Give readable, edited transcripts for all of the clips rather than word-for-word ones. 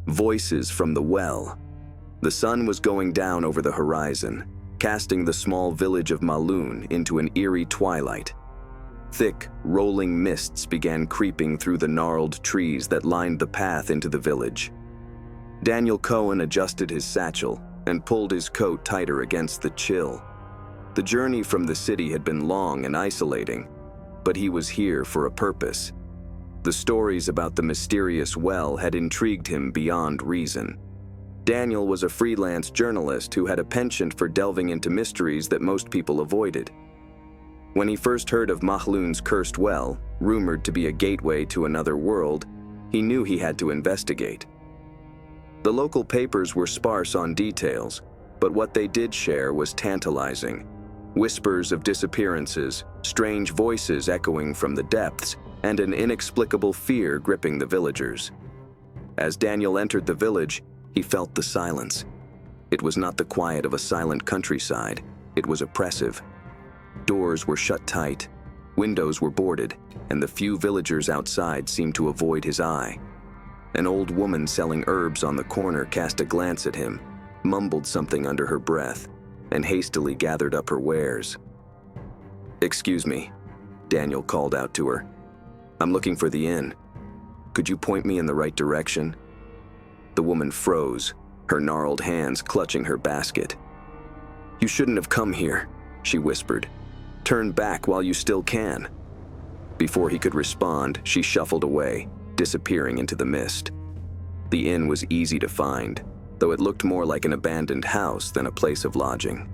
Voices from the well. The sun was going down over the horizon, casting the small village of Mahlun into an eerie twilight. Thick, rolling mists began creeping through the gnarled trees that lined the path into the village. Daniel Cohen adjusted his satchel and pulled his coat tighter against the chill. The journey from the city had been long and isolating, but he was here for a purpose. The stories about the mysterious well had intrigued him beyond reason. Daniel was a freelance journalist who had a penchant for delving into mysteries that most people avoided. When he first heard of Mahlun's cursed well, rumored to be a gateway to another world, he knew he had to investigate. The local papers were sparse on details, but what they did share was tantalizing. Whispers of disappearances, strange voices echoing from the depths, and an inexplicable fear gripping the villagers. As Daniel entered the village, he felt the silence. It was not the quiet of a silent countryside. It was oppressive. Doors were shut tight, windows were boarded, and the few villagers outside seemed to avoid his eye. An old woman selling herbs on the corner cast a glance at him, mumbled something under her breath, and hastily gathered up her wares. "Excuse me," Daniel called out to her. "I'm looking for the inn. Could you point me in the right direction?" The woman froze, her gnarled hands clutching her basket. "You shouldn't have come here," she whispered. "Turn back while you still can." Before he could respond, she shuffled away, disappearing into the mist. The inn was easy to find, though it looked more like an abandoned house than a place of lodging.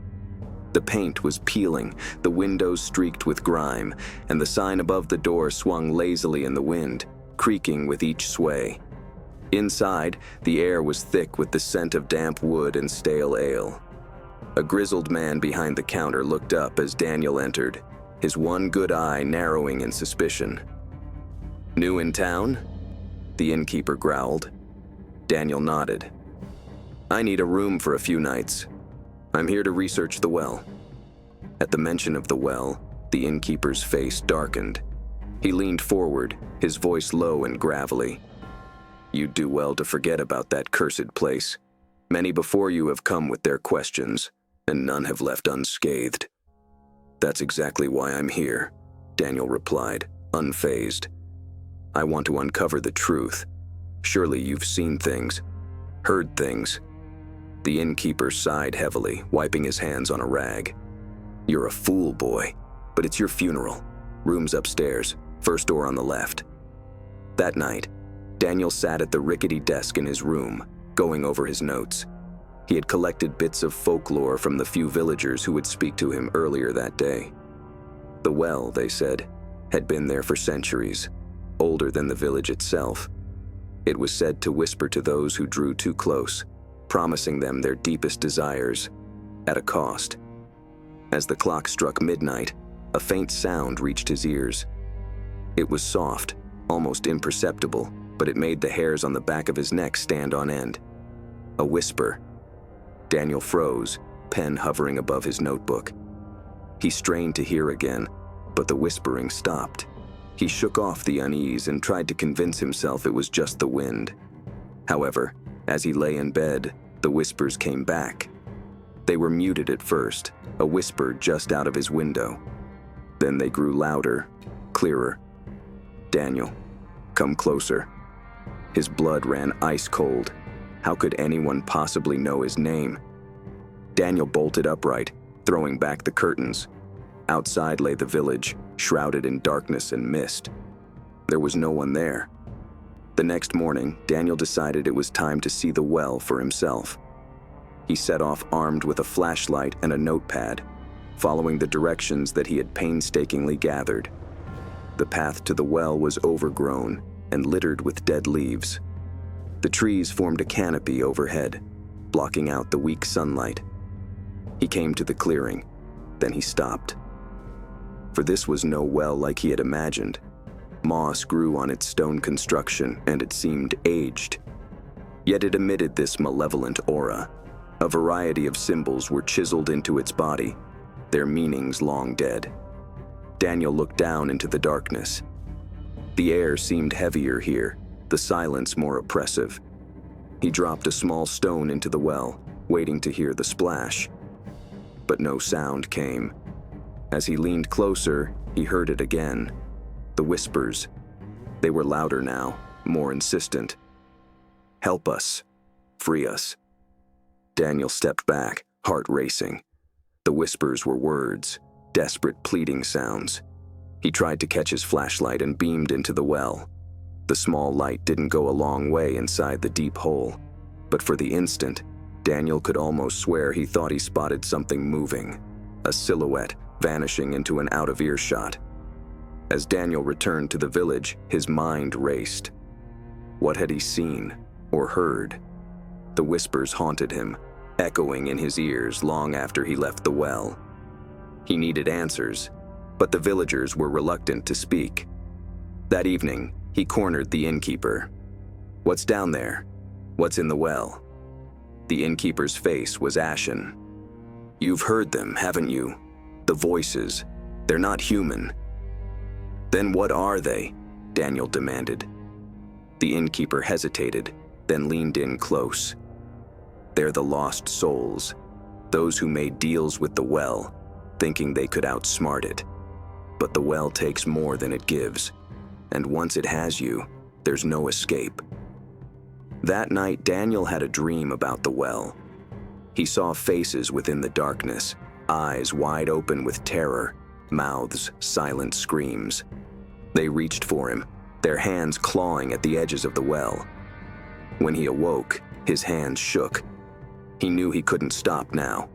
The paint was peeling, the windows streaked with grime, and the sign above the door swung lazily in the wind, creaking with each sway. Inside, the air was thick with the scent of damp wood and stale ale. A grizzled man behind the counter looked up as Daniel entered, his one good eye narrowing in suspicion. "New in town?" the innkeeper growled. Daniel nodded. "I need a room for a few nights. I'm here to research the well." At the mention of the well, the innkeeper's face darkened. He leaned forward, his voice low and gravelly. "You'd do well to forget about that cursed place. Many before you have come with their questions, and none have left unscathed." "That's exactly why I'm here," Daniel replied, unfazed. "I want to uncover the truth. Surely you've seen things, heard things." The innkeeper sighed heavily, wiping his hands on a rag. "You're a fool, boy, but it's your funeral. Rooms upstairs, first door on the left." That night, Daniel sat at the rickety desk in his room, going over his notes. He had collected bits of folklore from the few villagers who would speak to him earlier that day. The well, they said, had been there for centuries, older than the village itself. It was said to whisper to those who drew too close, promising them their deepest desires, at a cost. As the clock struck midnight, a faint sound reached his ears. It was soft, almost imperceptible, but it made the hairs on the back of his neck stand on end. A whisper. Daniel froze, pen hovering above his notebook. He strained to hear again, but the whispering stopped. He shook off the unease and tried to convince himself it was just the wind. However, as he lay in bed, the whispers came back. They were muted at first, a whisper just out of his window. Then they grew louder, clearer. "Daniel, come closer." His blood ran ice cold. How could anyone possibly know his name? Daniel bolted upright, throwing back the curtains. Outside lay the village, shrouded in darkness and mist. There was no one there. The next morning, Daniel decided it was time to see the well for himself. He set off armed with a flashlight and a notepad, following the directions that he had painstakingly gathered. The path to the well was overgrown and littered with dead leaves. The trees formed a canopy overhead, blocking out the weak sunlight. He came to the clearing, then he stopped. For this was no well like he had imagined. Moss grew on its stone construction, and it seemed aged. Yet it emitted this malevolent aura. A variety of symbols were chiseled into its body, their meanings long dead. Daniel looked down into the darkness. The air seemed heavier here, the silence more oppressive. He dropped a small stone into the well, waiting to hear the splash. But no sound came. As he leaned closer, he heard it again. The whispers. They were louder now, more insistent. "Help us. Free us." Daniel stepped back, heart racing. The whispers were words, desperate pleading sounds. He tried to catch his flashlight and beamed into the well. The small light didn't go a long way inside the deep hole, but for the instant, Daniel could almost swear he thought he spotted something moving, a silhouette vanishing into an out of earshot. As Daniel returned to the village, his mind raced. What had he seen or heard? The whispers haunted him, echoing in his ears long after he left the well. He needed answers, but the villagers were reluctant to speak. That evening, he cornered the innkeeper. "What's down there? What's in the well?" The innkeeper's face was ashen. "You've heard them, haven't you? The voices. They're not human." "Then what are they?" Daniel demanded. The innkeeper hesitated, then leaned in close. "They're the lost souls, those who made deals with the well, thinking they could outsmart it. But the well takes more than it gives, and once it has you, there's no escape." That night, Daniel had a dream about the well. He saw faces within the darkness, eyes wide open with terror, mouths silent screams. They reached for him, their hands clawing at the edges of the well. When he awoke, his hands shook. He knew he couldn't stop now.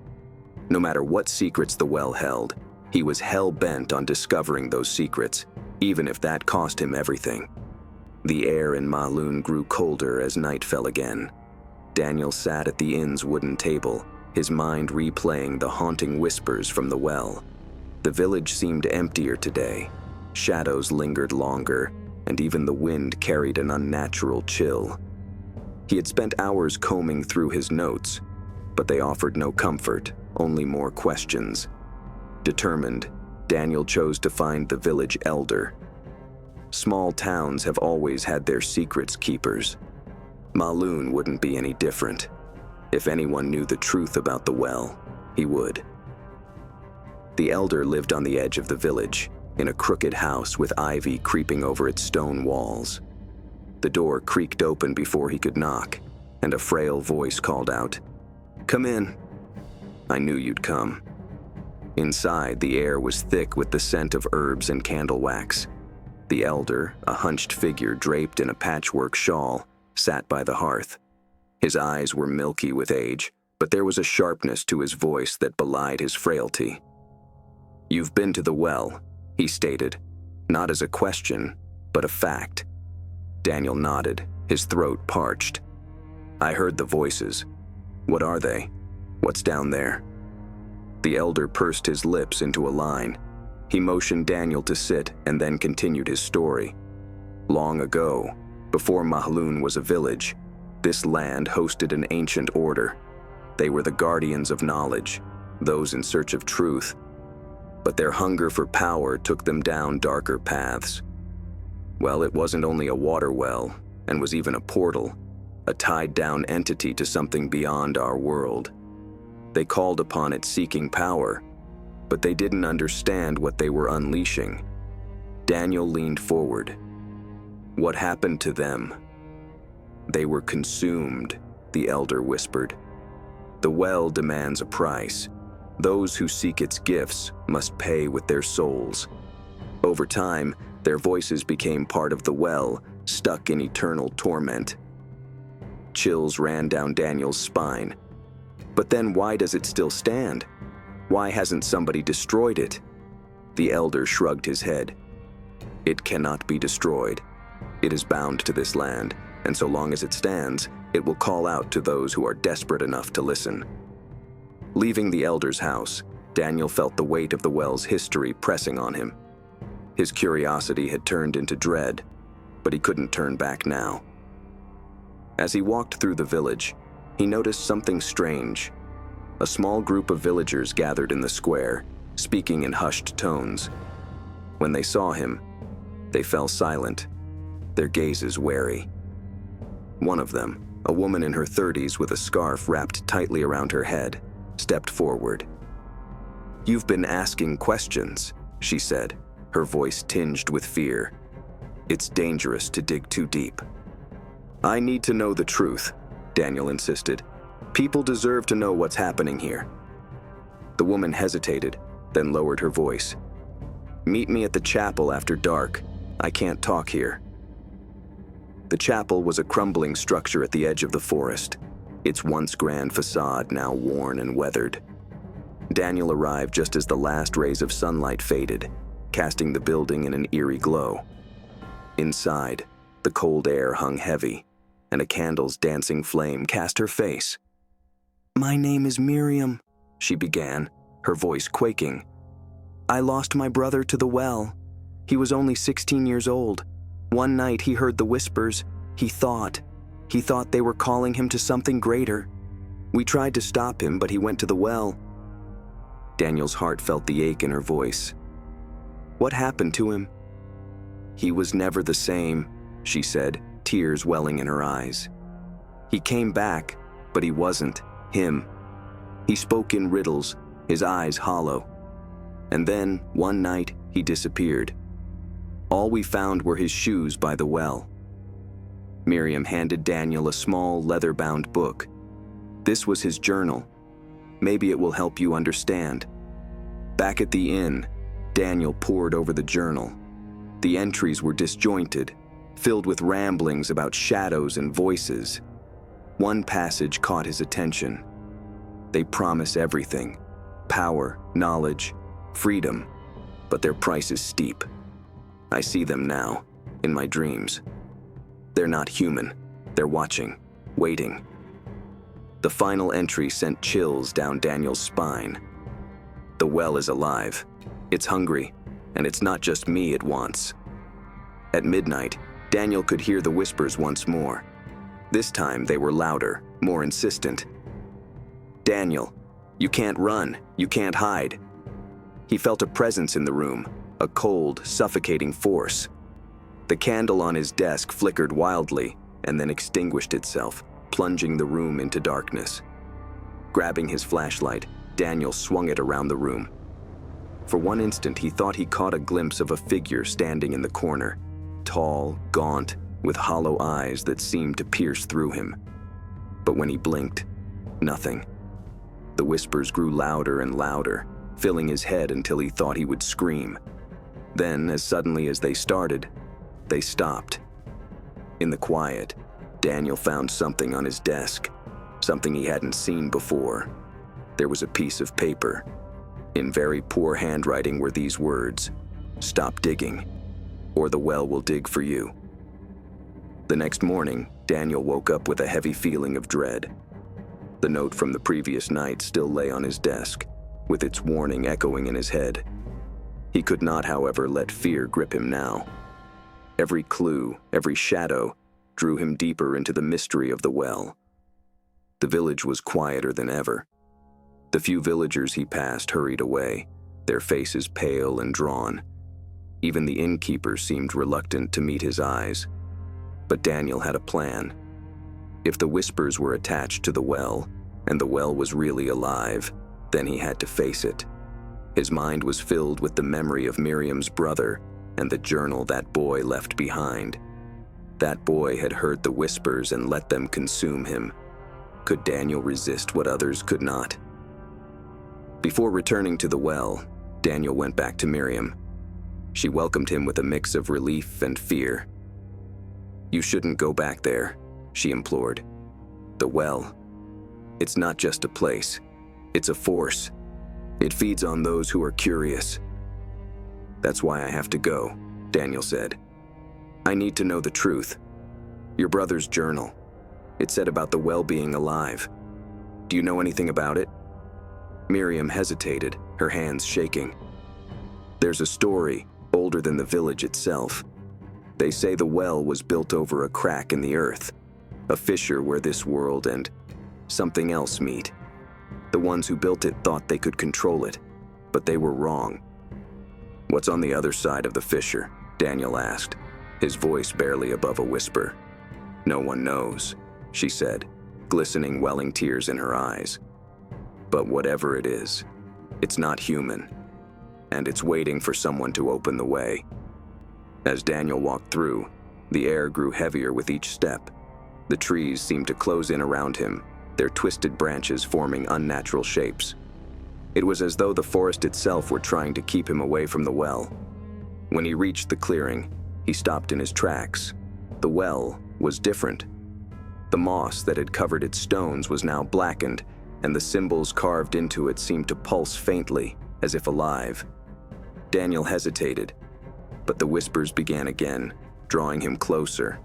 No matter what secrets the well held, he was hell-bent on discovering those secrets, even if that cost him everything. The air in Mahlun grew colder as night fell again. Daniel sat at the inn's wooden table, his mind replaying the haunting whispers from the well. The village seemed emptier today. Shadows lingered longer, and even the wind carried an unnatural chill. He had spent hours combing through his notes, but they offered no comfort, only more questions. Determined, Daniel chose to find the village elder. Small towns have always had their secrets keepers. Mahlun wouldn't be any different. If anyone knew the truth about the well, he would. The elder lived on the edge of the village, in a crooked house with ivy creeping over its stone walls. The door creaked open before he could knock, and a frail voice called out, "Come in." "I knew you'd come." Inside, the air was thick with the scent of herbs and candle wax. The elder, a hunched figure draped in a patchwork shawl, sat by the hearth. His eyes were milky with age, but there was a sharpness to his voice that belied his frailty. "You've been to the well," he stated, not as a question, but a fact. Daniel nodded, his throat parched. "I heard the voices. What are they? What's down there?" The elder pursed his lips into a line. He motioned Daniel to sit and then continued his story. Long ago, before Mahlun was a village, this land hosted an ancient order. They were the guardians of knowledge, those in search of truth. But their hunger for power took them down darker paths. Well, it wasn't only a water well, and was even a portal, a tied-down entity to something beyond our world. They called upon it seeking power, but they didn't understand what they were unleashing. Daniel leaned forward. "What happened to them?" "They were consumed," the elder whispered. "The well demands a price. Those who seek its gifts must pay with their souls." Over time, their voices became part of the well, stuck in eternal torment. Chills ran down Daniel's spine. But then why does it still stand? Why hasn't somebody destroyed it? The elder shrugged his head. "It cannot be destroyed. It is bound to this land, and so long as it stands, it will call out to those who are desperate enough to listen." Leaving the elder's house, Daniel felt the weight of the well's history pressing on him. His curiosity had turned into dread, but he couldn't turn back now. As he walked through the village, he noticed something strange. A small group of villagers gathered in the square, speaking in hushed tones. When they saw him, they fell silent, their gazes wary. One of them, A woman in her 30s with a scarf wrapped tightly around her head stepped forward. "You've been asking questions," she said, her voice tinged with fear. "It's dangerous to dig too deep." "I need to know the truth," Daniel insisted. "People deserve to know what's happening here." The woman hesitated, then lowered her voice. "Meet me at the chapel after dark. I can't talk here." The chapel was a crumbling structure at the edge of the forest, its once grand facade now worn and weathered. Daniel arrived just as the last rays of sunlight faded, casting the building in an eerie glow. Inside, the cold air hung heavy, and a candle's dancing flame cast her face. "My name is Miriam," she began, her voice quaking. "I lost my brother to the well. He was only 16 years old. One night he heard the whispers. He thought they were calling him to something greater. We tried to stop him, but he went to the well." Daniel's heart felt the ache in her voice. "What happened to him?" "He was never the same," she said, tears welling in her eyes. "He came back, but he wasn't him. He spoke in riddles, his eyes hollow. And then, one night, he disappeared. All we found were his shoes by the well." Miriam handed Daniel a small, leather-bound book. This was his journal. Maybe it will help you understand. Back at the inn, Daniel pored over the journal. The entries were disjointed, filled with ramblings about shadows and voices. One passage caught his attention. They promise everything: power, knowledge, freedom, but their price is steep. I see them now, in my dreams. They're not human. They're watching, waiting. The final entry sent chills down Daniel's spine. The well is alive. It's hungry, and it's not just me it wants. At midnight, Daniel could hear the whispers once more. This time they were louder, more insistent. "Daniel, you can't run, you can't hide." He felt a presence in the room, a cold, suffocating force. The candle on his desk flickered wildly and then extinguished itself, plunging the room into darkness. Grabbing his flashlight, Daniel swung it around the room. For one instant, he thought he caught a glimpse of a figure standing in the corner, tall, gaunt, with hollow eyes that seemed to pierce through him. But when he blinked, nothing. The whispers grew louder and louder, filling his head until he thought he would scream. Then, as suddenly as they started, they stopped. In the quiet, Daniel found something on his desk, something he hadn't seen before. There was a piece of paper. In very poor handwriting were these words: "Stop digging, or the well will dig for you." The next morning, Daniel woke up with a heavy feeling of dread. The note from the previous night still lay on his desk, with its warning echoing in his head. He could not, however, let fear grip him now. Every clue, every shadow, drew him deeper into the mystery of the well. The village was quieter than ever. The few villagers he passed hurried away, their faces pale and drawn. Even the innkeeper seemed reluctant to meet his eyes. But Daniel had a plan. If the whispers were attached to the well, and the well was really alive, then he had to face it. His mind was filled with the memory of Miriam's brother and the journal that boy left behind. That boy had heard the whispers and let them consume him. Could Daniel resist what others could not? Before returning to the well, Daniel went back to Miriam. She welcomed him with a mix of relief and fear. "You shouldn't go back there," she implored. "The well, it's not just a place. It's a force. It feeds on those who are curious." "That's why I have to go," Daniel said. "I need to know the truth. Your brother's journal. It said about the well being alive. Do you know anything about it?" Miriam hesitated, her hands shaking. "There's a story, older than the village itself. They say the well was built over a crack in the earth, a fissure where this world and something else meet. The ones who built it thought they could control it, but they were wrong." "What's on the other side of the fissure?" Daniel asked, his voice barely above a whisper. "No one knows," she said, glistening, welling tears in her eyes. "But whatever it is, it's not human, and it's waiting for someone to open the way." As Daniel walked through, the air grew heavier with each step. The trees seemed to close in around him, their twisted branches forming unnatural shapes. It was as though the forest itself were trying to keep him away from the well. When he reached the clearing, he stopped in his tracks. The well was different. The moss that had covered its stones was now blackened, and the symbols carved into it seemed to pulse faintly, as if alive. Daniel hesitated, but the whispers began again, drawing him closer.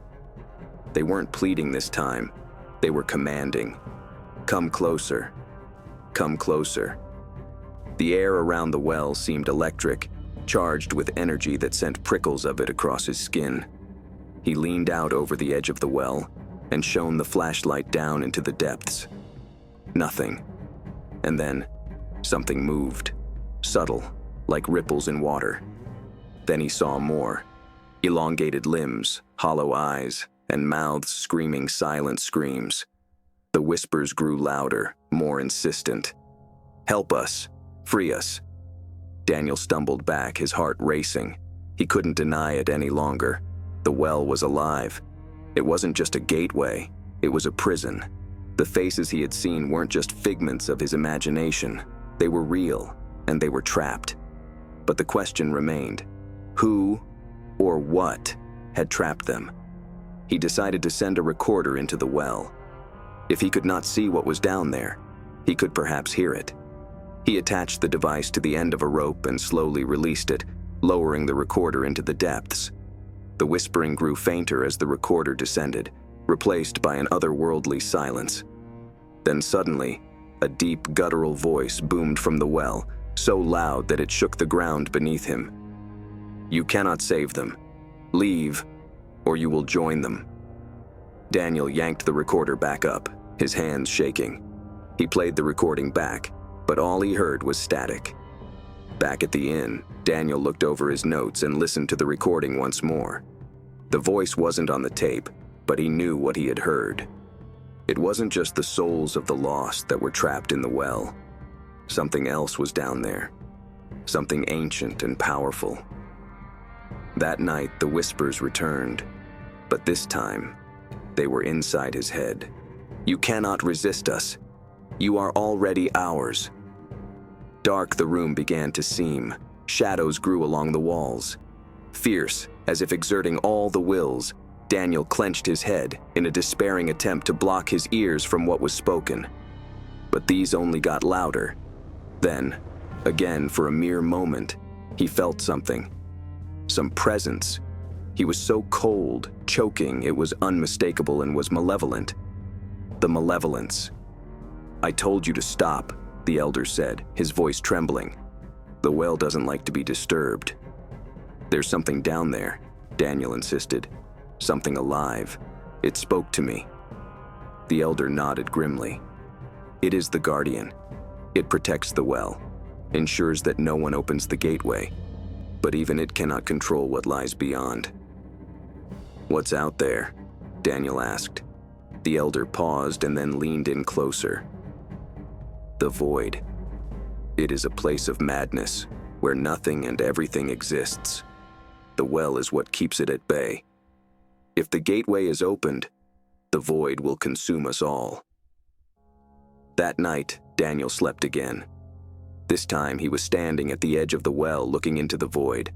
They weren't pleading this time. They were commanding. "Come closer. Come closer." The air around the well seemed electric, charged with energy that sent prickles of it across his skin. He leaned out over the edge of the well and shone the flashlight down into the depths. Nothing. And then, something moved, subtle, like ripples in water. Then he saw more. Elongated limbs, hollow eyes, and mouths screaming silent screams. The whispers grew louder, more insistent. "Help us. Free us." Daniel stumbled back, his heart racing. He couldn't deny it any longer. The well was alive. It wasn't just a gateway, it was a prison. The faces he had seen weren't just figments of his imagination. They were real, and they were trapped. But the question remained: who or what had trapped them? He decided to send a recorder into the well. If he could not see what was down there, he could perhaps hear it. He attached the device to the end of a rope and slowly released it, lowering the recorder into the depths. The whispering grew fainter as the recorder descended, replaced by an otherworldly silence. Then suddenly, a deep guttural voice boomed from the well, so loud that it shook the ground beneath him. "You cannot save them. Leave, or you will join them." Daniel yanked the recorder back up, his hands shaking. He played the recording back, but all he heard was static. Back at the inn, Daniel looked over his notes and listened to the recording once more. The voice wasn't on the tape, but he knew what he had heard. It wasn't just the souls of the lost that were trapped in the well. Something else was down there. Something ancient and powerful. That night, the whispers returned, but this time, they were inside his head. "You cannot resist us. You are already ours." Dark the room began to seem. Shadows grew along the walls. Fierce, as if exerting all the wills, Daniel clenched his head in a despairing attempt to block his ears from what was spoken. But these only got louder. Then, again for a mere moment, he felt something. Some presence. He was so cold, choking, it was unmistakable and was malevolent. The malevolence. "I told you to stop," the elder said, his voice trembling. "The well doesn't like to be disturbed." "There's something down there," Daniel insisted. "Something alive. It spoke to me." The elder nodded grimly. "It is the guardian. It protects the well, ensures that no one opens the gateway, but even it cannot control what lies beyond." "What's out there?" Daniel asked. The elder paused and then leaned in closer. "The void. It is a place of madness, where nothing and everything exists. The well is what keeps it at bay. If the gateway is opened, the void will consume us all." That night, Daniel slept again. This time he was standing at the edge of the well looking into the void.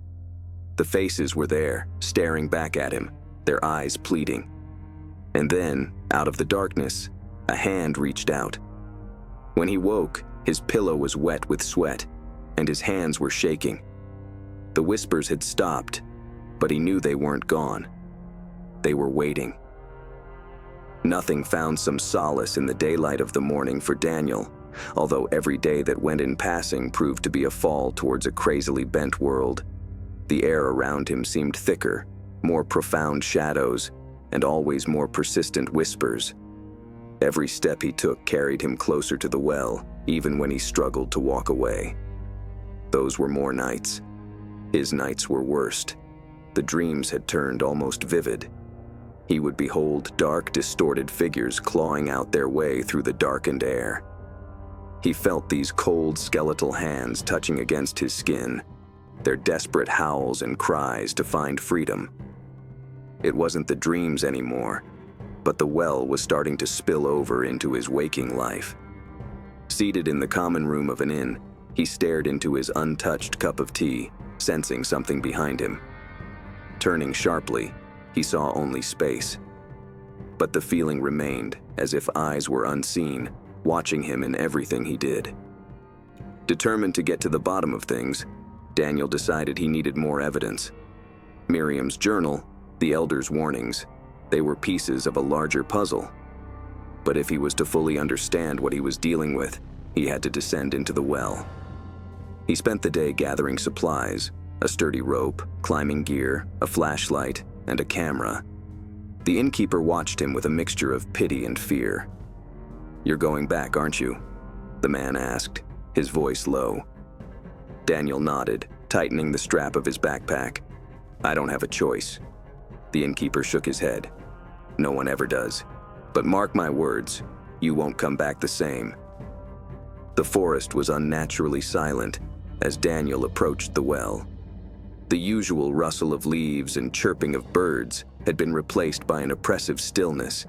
The faces were there, staring back at him, their eyes pleading. And then, out of the darkness, a hand reached out. When he woke, his pillow was wet with sweat, and his hands were shaking. The whispers had stopped, but he knew they weren't gone. They were waiting. Nothing found some solace in the daylight of the morning for Daniel, although every day that went in passing proved to be a fall towards a crazily bent world. The air around him seemed thicker, more profound shadows, and always more persistent whispers. Every step he took carried him closer to the well, even when he struggled to walk away. Those were more nights. His nights were worst. The dreams had turned almost vivid. he would behold dark, distorted figures clawing out their way through the darkened air. He felt these cold, skeletal hands touching against his skin, their desperate howls and cries to find freedom. It wasn't the dreams anymore, but the well was starting to spill over into his waking life. Seated in the common room of an inn, he stared into his untouched cup of tea, sensing something behind him. Turning sharply, he saw only space. But the feeling remained, as if eyes were unseen, watching him in everything he did. Determined to get to the bottom of things, Daniel decided he needed more evidence. Miriam's journal, the elder's warnings, they were pieces of a larger puzzle. But if he was to fully understand what he was dealing with, he had to descend into the well. He spent the day gathering supplies, a sturdy rope, climbing gear, a flashlight, and a camera. The innkeeper watched him with a mixture of pity and fear. "You're going back, aren't you?" the man asked, his voice low. Daniel nodded, tightening the strap of his backpack. "I don't have a choice." The innkeeper shook his head. "No one ever does. But mark my words, you won't come back the same." The forest was unnaturally silent as Daniel approached the well. The usual rustle of leaves and chirping of birds had been replaced by an oppressive stillness.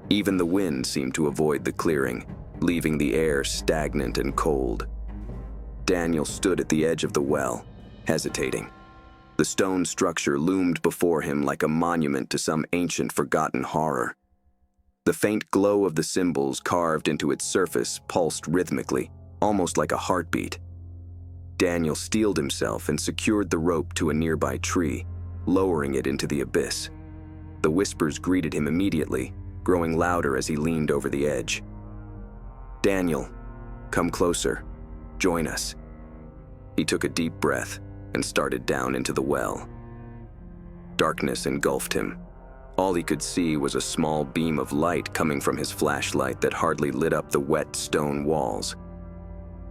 Even the wind seemed to avoid the clearing, leaving the air stagnant and cold. Daniel stood at the edge of the well, hesitating. The stone structure loomed before him like a monument to some ancient forgotten horror. The faint glow of the symbols carved into its surface pulsed rhythmically, almost like a heartbeat. Daniel steeled himself and secured the rope to a nearby tree, lowering it into the abyss. The whispers greeted him immediately, growing louder as he leaned over the edge. "Daniel, come closer. Join us." He took a deep breath and started down into the well. Darkness engulfed him. All he could see was a small beam of light coming from his flashlight that hardly lit up the wet stone walls.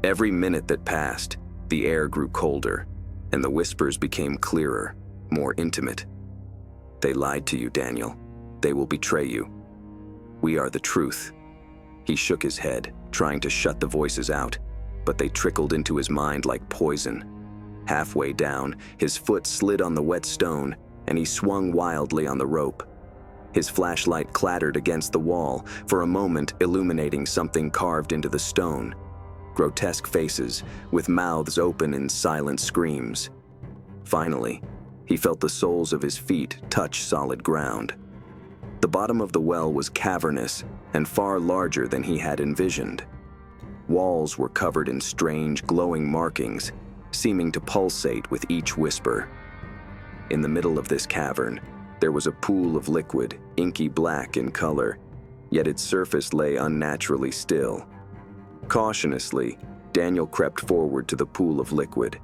Every minute that passed, the air grew colder, and the whispers became clearer, more intimate. "They lied to you, Daniel. They will betray you. We are the truth." He shook his head, trying to shut the voices out, but they trickled into his mind like poison. Halfway down, his foot slid on the wet stone, and he swung wildly on the rope. His flashlight clattered against the wall, for a moment illuminating something carved into the stone. Grotesque faces, with mouths open in silent screams. Finally, he felt the soles of his feet touch solid ground. The bottom of the well was cavernous and far larger than he had envisioned. Walls were covered in strange, glowing markings, seeming to pulsate with each whisper. In the middle of this cavern, there was a pool of liquid, inky black in color, yet its surface lay unnaturally still. Cautiously, Daniel crept forward to the pool of liquid.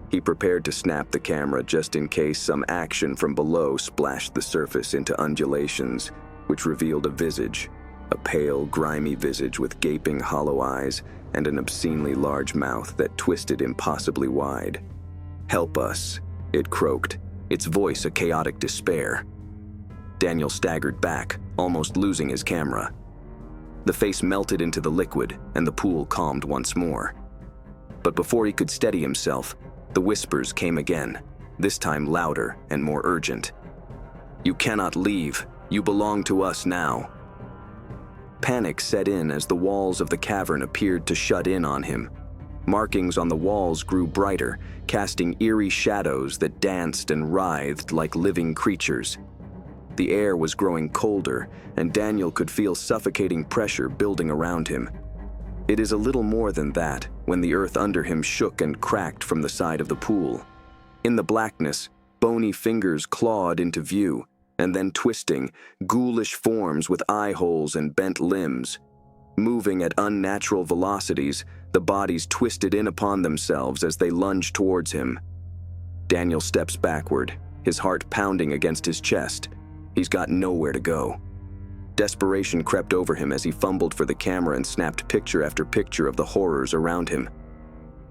He prepared to snap the camera just in case some action from below splashed the surface into undulations, which revealed a visage, a pale, grimy visage with gaping hollow eyes and an obscenely large mouth that twisted impossibly wide. "Help us," it croaked, its voice a chaotic despair. Daniel staggered back, almost losing his camera. The face melted into the liquid, and the pool calmed once more. But before he could steady himself, the whispers came again, this time louder and more urgent. "You cannot leave. You belong to us now." Panic set in as the walls of the cavern appeared to shut in on him. Markings on the walls grew brighter, casting eerie shadows that danced and writhed like living creatures. The air was growing colder, and Daniel could feel suffocating pressure building around him. It is a little more than that when the earth under him shook and cracked from the side of the pool. In the blackness, bony fingers clawed into view, and then twisting, ghoulish forms with eye holes and bent limbs. Moving at unnatural velocities, the bodies twisted in upon themselves as they lunged towards him. Daniel steps backward, his heart pounding against his chest. He's got nowhere to go. Desperation crept over him as he fumbled for the camera and snapped picture after picture of the horrors around him.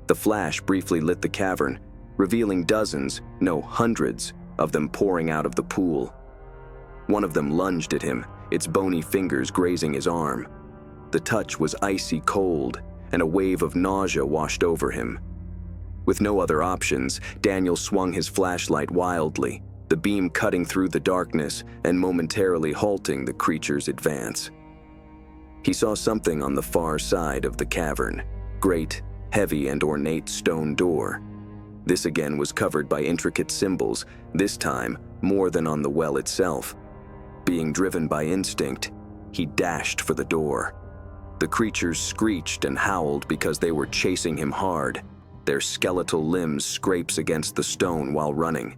The flash briefly lit the cavern, revealing dozens, no hundreds, of them pouring out of the pool. One of them lunged at him, its bony fingers grazing his arm. The touch was icy cold, and a wave of nausea washed over him. With no other options, Daniel swung his flashlight wildly, the beam cutting through the darkness and momentarily halting the creature's advance. He saw something on the far side of the cavern, great, heavy and ornate stone door. This again was covered by intricate symbols, this time more than on the well itself. Being driven by instinct, he dashed for the door. The creatures screeched and howled because they were chasing him hard, their skeletal limbs scrapes against the stone while running.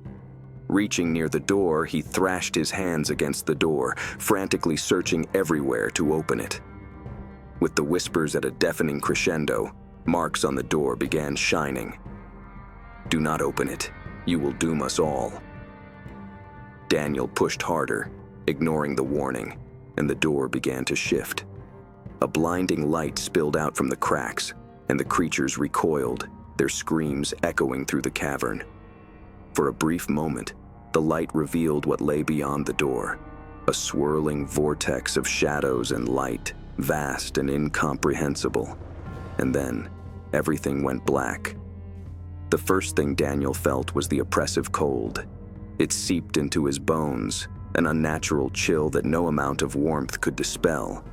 Reaching near the door, he thrashed his hands against the door, frantically searching everywhere to open it. With the whispers at a deafening crescendo, marks on the door began shining. "Do not open it. You will doom us all." Daniel pushed harder, ignoring the warning, and the door began to shift. A blinding light spilled out from the cracks, and the creatures recoiled, their screams echoing through the cavern. For a brief moment, the light revealed what lay beyond the door, a swirling vortex of shadows and light, vast and incomprehensible. And then, everything went black. The first thing Daniel felt was the oppressive cold. It seeped into his bones, an unnatural chill that no amount of warmth could dispel.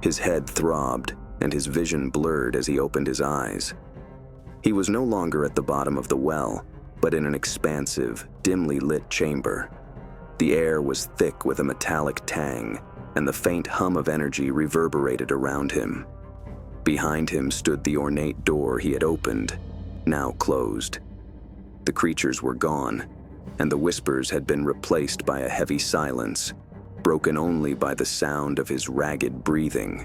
His head throbbed, and his vision blurred as he opened his eyes. He was no longer at the bottom of the well, but in an expansive, dimly lit chamber. The air was thick with a metallic tang, and the faint hum of energy reverberated around him. Behind him stood the ornate door he had opened, now closed. The creatures were gone, and the whispers had been replaced by a heavy silence, broken only by the sound of his ragged breathing.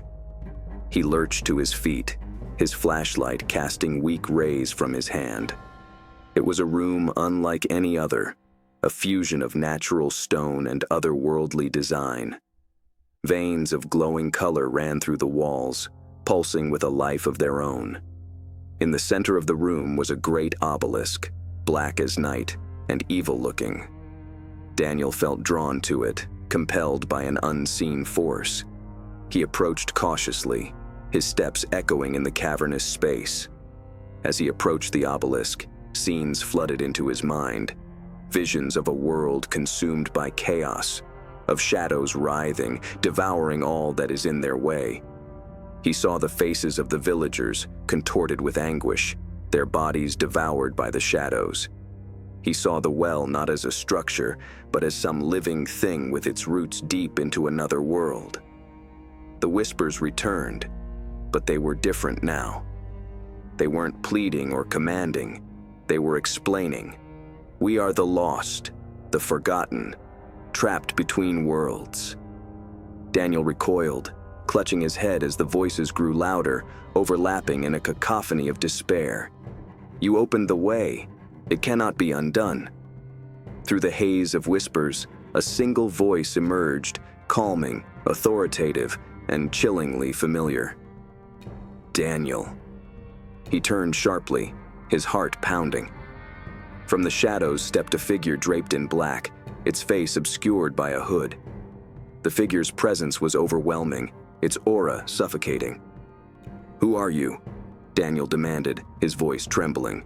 He lurched to his feet, his flashlight casting weak rays from his hand. It was a room unlike any other, a fusion of natural stone and otherworldly design. Veins of glowing color ran through the walls, pulsing with a life of their own. In the center of the room was a great obelisk, black as night and evil-looking. Daniel felt drawn to it, compelled by an unseen force. He approached cautiously, his steps echoing in the cavernous space. As he approached the obelisk, scenes flooded into his mind, visions of a world consumed by chaos, of shadows writhing, devouring all that is in their way. He saw the faces of the villagers, contorted with anguish, their bodies devoured by the shadows. He saw the well not as a structure, but as some living thing with its roots deep into another world. The whispers returned, but they were different now. They weren't pleading or commanding, they were explaining. We are the lost, the forgotten, trapped between worlds. Daniel recoiled, clutching his head as the voices grew louder, overlapping in a cacophony of despair. You opened the way. It cannot be undone. Through the haze of whispers, a single voice emerged, calming, authoritative, and chillingly familiar. Daniel. He turned sharply, his heart pounding. From the shadows stepped a figure draped in black, its face obscured by a hood. The figure's presence was overwhelming, its aura suffocating. "Who are you?" Daniel demanded, his voice trembling.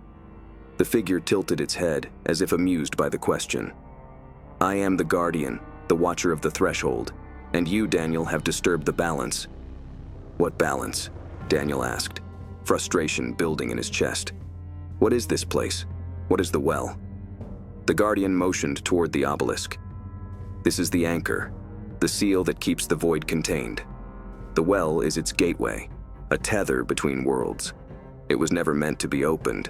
The figure tilted its head, as if amused by the question. "I am the Guardian, the Watcher of the Threshold, and you, Daniel, have disturbed the balance." "What balance?" Daniel asked, frustration building in his chest. "What is this place? What is the well?" The Guardian motioned toward the obelisk. "This is the anchor, the seal that keeps the void contained. The well is its gateway, a tether between worlds. It was never meant to be opened."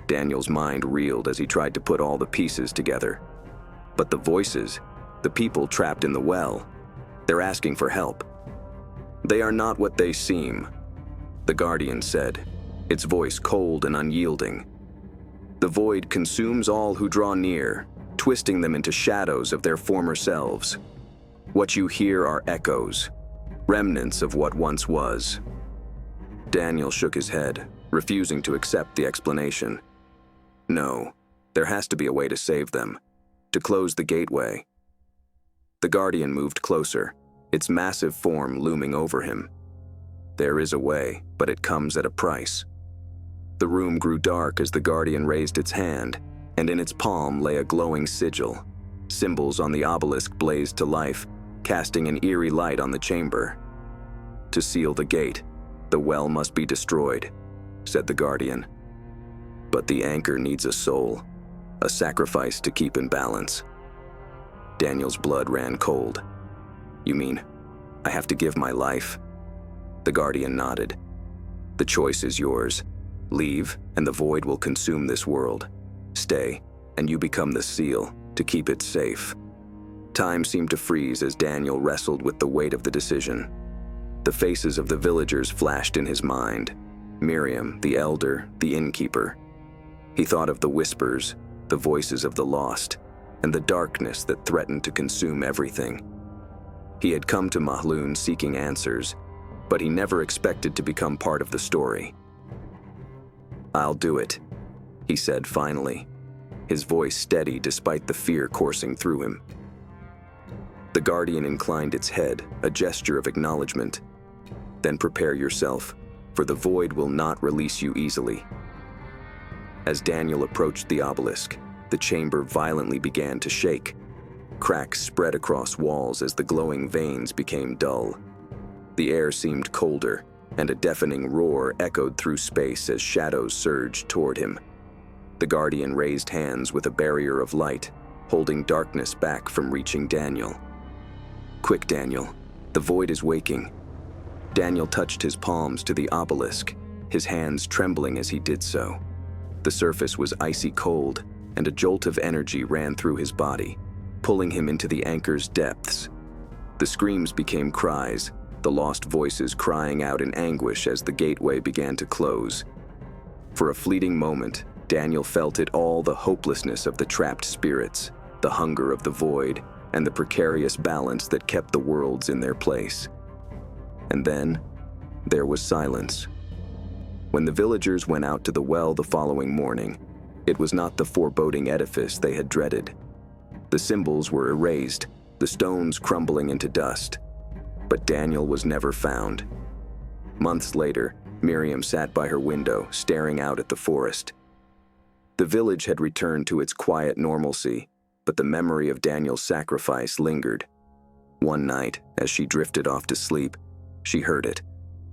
Daniel's mind reeled as he tried to put all the pieces together. But the voices, the people trapped in the well, they're asking for help. "They are not what they seem," the Guardian said, its voice cold and unyielding. "The void consumes all who draw near, twisting them into shadows of their former selves. What you hear are echoes, remnants of what once was." Daniel shook his head, refusing to accept the explanation. "No, there has to be a way to save them, to close the gateway." The Guardian moved closer, its massive form looming over him. There is a way, but it comes at a price. The room grew dark as the Guardian raised its hand, and in its palm lay a glowing sigil. Symbols on the obelisk blazed to life, casting an eerie light on the chamber. To seal the gate, the well must be destroyed, said the Guardian. But the anchor needs a soul, a sacrifice to keep in balance. Daniel's blood ran cold. You mean, I have to give my life? The Guardian nodded. The choice is yours. Leave, and the void will consume this world. Stay, and you become the seal, to keep it safe. Time seemed to freeze as Daniel wrestled with the weight of the decision. The faces of the villagers flashed in his mind. Miriam, the elder, the innkeeper. He thought of the whispers, the voices of the lost, and the darkness that threatened to consume everything. He had come to Mahlun seeking answers, but he never expected to become part of the story. I'll do it, he said finally, his voice steady despite the fear coursing through him. The Guardian inclined its head, a gesture of acknowledgement. Then prepare yourself, for the void will not release you easily. As Daniel approached the obelisk, the chamber violently began to shake. Cracks spread across walls as the glowing veins became dull. The air seemed colder, and a deafening roar echoed through space as shadows surged toward him. The Guardian raised hands with a barrier of light, holding darkness back from reaching Daniel. Quick, Daniel, the void is waking. Daniel touched his palms to the obelisk, his hands trembling as he did so. The surface was icy cold, and a jolt of energy ran through his body, pulling him into the anchor's depths. The screams became cries, the lost voices crying out in anguish as the gateway began to close. For a fleeting moment, Daniel felt it all, the hopelessness of the trapped spirits, the hunger of the void, and the precarious balance that kept the worlds in their place. And then, there was silence. When the villagers went out to the well the following morning, it was not the foreboding edifice they had dreaded. The symbols were erased, the stones crumbling into dust. But Daniel was never found. Months later, Miriam sat by her window, staring out at the forest. The village had returned to its quiet normalcy, but the memory of Daniel's sacrifice lingered. One night, as she drifted off to sleep, she heard it,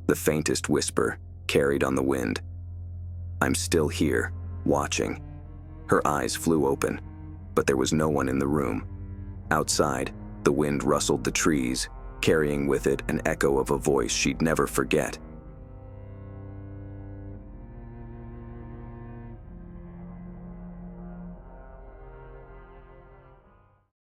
the faintest whisper, carried on the wind. I'm still here, watching. Her eyes flew open, but there was no one in the room. Outside, the wind rustled the trees, carrying with it an echo of a voice she'd never forget.